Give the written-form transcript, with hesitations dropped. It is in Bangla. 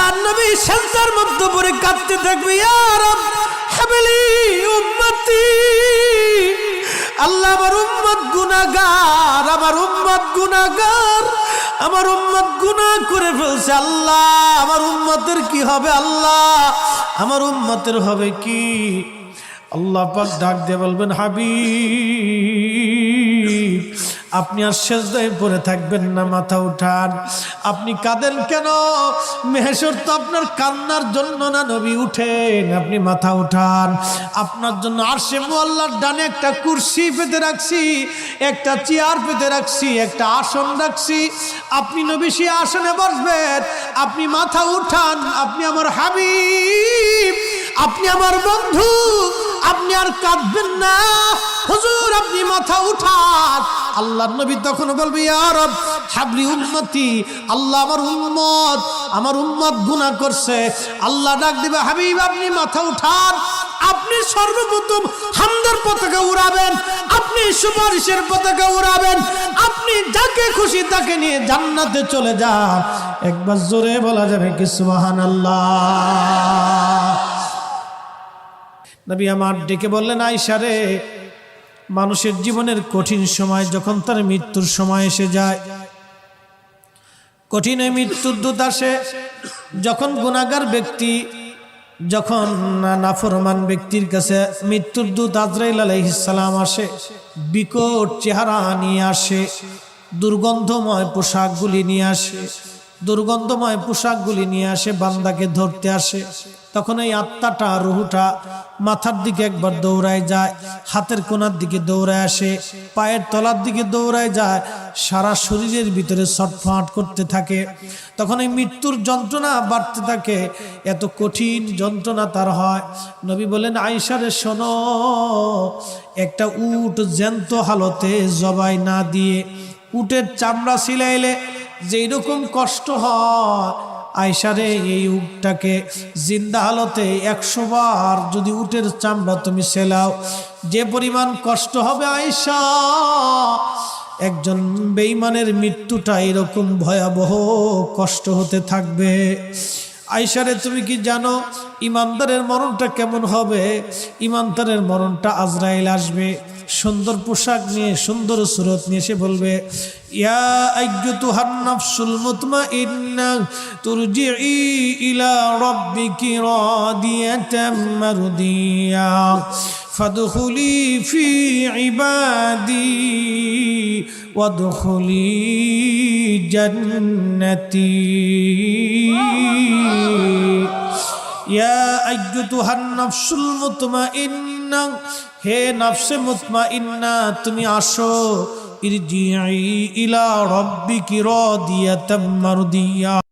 আল্লাহর নবী সেজদার মধ্যে পড়ে কাঁদতে থাকবে, ইয়া রব হাবলি উম্মতি, আল্লাহ আমার উম্মত গুনাহগার, আমার উম্মত গুনাহগার, আমার উম্মত গুনাহ করে ফেলছে। আল্লাহ আমার উম্মতের কি হবে? আল্লাহ আমার উম্মতের হবে কি? আল্লাহ পাক ডাক দিয়ে বলবেন, হাবিব আপনি আর সেজদায় পড়ে থাকবেন না, মাথা উঠান। আপনি কাঁদেন কেন? মেহেশর তো আপনার কান্নার জন্য না নবী, উঠেন, আপনি মাথা উঠান। আপনার জন্য আরশে মুআল্লার ডানে একটা কুরসি পেতে রাখছি, একটা চেয়ার পেতে রাখছি, একটা আসন রাখছি। আপনি নবী সেই আসনে বসবেন। আপনি মাথা উঠান, আপনি আমার হাবিব, আপনি আমার বন্ধু, আপনি আর কাঁদবেন না। হুজুর আপনি মাথা উঠান। আল্লাহর নবী তখন বলবে, ইয়া রব হাবলি উম্মতি, আল্লাহ আমার উম্মত গুনাহ করছে। আল্লাহ ডাক দিবে, হাবিব আপনি মাথা উঠান। আপনি সর্বপ্রথম হামদের পতাকা উড়াবেন, আপনি সুপারিশের পতাকা উড়াবেন, আপনি যাকে খুশি তাকে নিয়ে জান্নাতে চলে যান। একবার জোরে বলা যাবে কি সুবহানাল্লাহ? নবী আমার ডেকে বললেন, আয়েশা রে, মানুষের জীবনের কঠিন সময় যখন তার মৃত্যুর সময় এসে যায়, কঠিন মৃত্যুর দূত আসে, যখন গুনাহগার ব্যক্তি, যখন নাফরমান ব্যক্তির কাছে মৃত্যুর দূত আজরাইল আলাইহিস সালাম আসে, বিকট চেহারা নিয়ে আসে, দুর্গন্ধময় পোশাকগুলি নিয়ে আসে, দুর্গন্ধময় পোশাকগুলি নিয়ে আসে, বান্দাকে ধরতে আসে। তখন এই আত্মাটা, রুহুটা মাথার দিকে একবার দৌড়ায় যায়, হাতের কোনার দিকে দৌড়ায় আসে, পায়ের তলার দিকে দৌড়ায় যায়, সারা শরীরের ভিতরে ছটফট করতে থাকে। তখন এই মৃত্যুর যন্ত্রণা বাড়তে থাকে, এত কঠিন যন্ত্রণা তার হয়। নবী বলেন, আয়েশা রে শোনো, একটা উট জ্যান্ত হালতে জবাই না দিয়ে উটের চামড়া ছিলাইলে যেই রকম কষ্ট হয়, আয়েশা রে এই উটটাকে জিন্দা হালতে 100 বার যদি উটের চামড়া তুমি সেলাও, যে পরিমাণ কষ্ট হবে আয়েশা, একজন বেঈমানের মৃত্যুটা এরকম ভয়াবহ কষ্ট হতে থাকবে। আয়েশা রে তুমি কি জানো ইমানদারের মরণটা কেমন হবে? ইমানদারের মরণটা আজরাইল আসবে, সুন্দর পোশাক নিয়ে, সুন্দর সুরত নিয়ে এসে বলবে, ইয়া আইয়ুতুহান নাফসুল মুতমাইন্না তুরজিই ইলা রাব্বিকি রাদিয়াতাম মারদিয়া ফাদখুলি ফি ইবাদি ওয়াদখুলি জান্নাতি। ইয়া আইয়ুতুহান নাফসুল মুতমাইন্না, হে নফসে মুতমাইন্না তুমি আসো, ইরজিই ইলা রাব্বিকি রাদিয়াতাম মারদিয়া।